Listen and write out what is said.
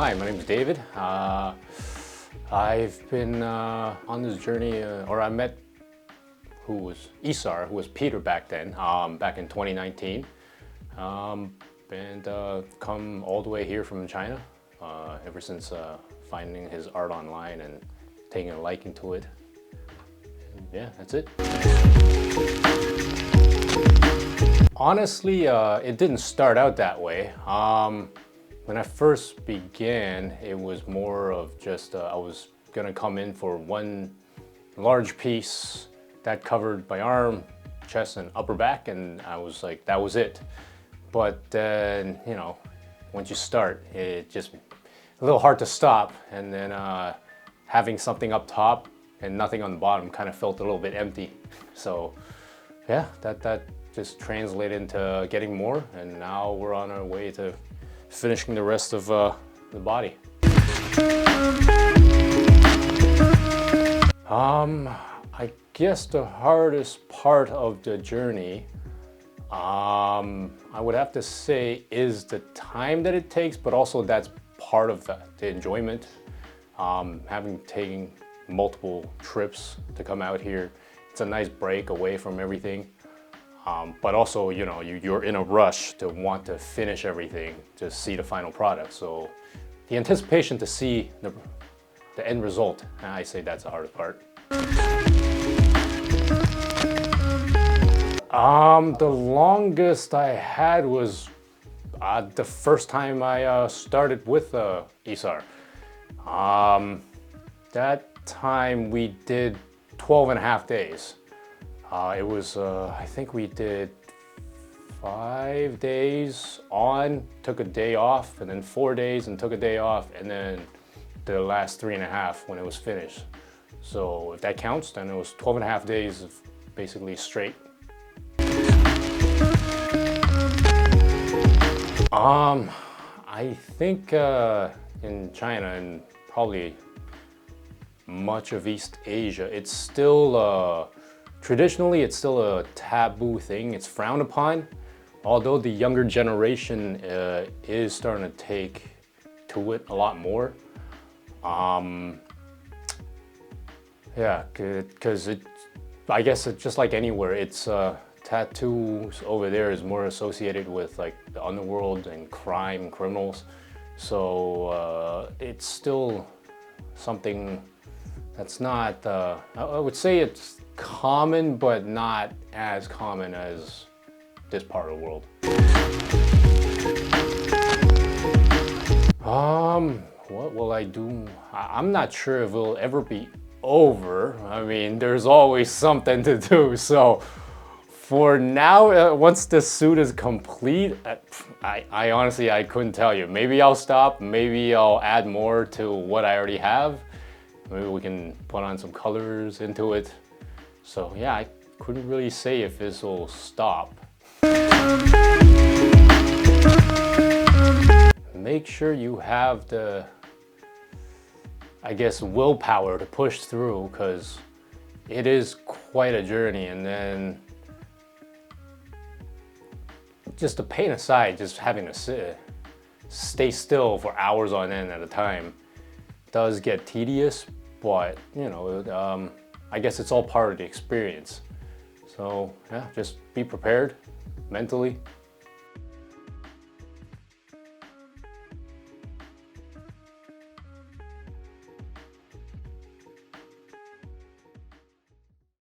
Hi, my name is David. I've been on this journey, or I met Isar, who was Peter back then, back in 2019. And come all the way here from China ever since finding his art online and taking a liking to it. And yeah, that's it. Honestly, it didn't start out that way. When I first began, it was more of just I was gonna come in for one large piece that covered my arm, chest, and upper back, and I was like, that was it. But then, you know, once you start, it just a little hard to stop, and then having something up top and nothing on the bottom kind of felt a little bit empty. So yeah, that just translated into getting more, and now we're on our way to finishing the rest of the body. I guess the hardest part of the journey, I would have to say, is the time that it takes, but also that's part of the enjoyment. Having taken multiple trips to come out here, it's a nice break away from everything. But also, you know, you're in a rush to want to finish everything, to see the final product. So the anticipation to see the end result, I say that's the hardest part. The longest I had was the first time I started with Isar. That time we did 12 and a half days. It was, I think we did 5 days on, took a day off, and then 4 days and took a day off, and then the last 3.5 when it was finished. So if that counts, then it was 12 and a half days of basically straight. I think in China and probably much of East Asia, it's still traditionally, it's still a taboo thing. It's frowned upon, although the younger generation is starting to take to it a lot more. Yeah, because I guess it's just like anywhere, it's tattoos over there is more associated with like the underworld and crime, criminals. So it's still something that's not, I would say it's common, but not as common as this part of the world. What will I do? I'm not sure if it'll ever be over. I mean, there's always something to do. So for now, once the suit is complete, I honestly, I couldn't tell you. Maybe I'll stop, maybe I'll add more to what I already have. Maybe we can put on some colors into it. So yeah, I couldn't really say if this will stop. Make sure you have the, I guess, willpower to push through, because it is quite a journey. And then just the pain aside, just having to stay still for hours on end at a time does get tedious, but you know, I guess it's all part of the experience. So yeah, just be prepared mentally,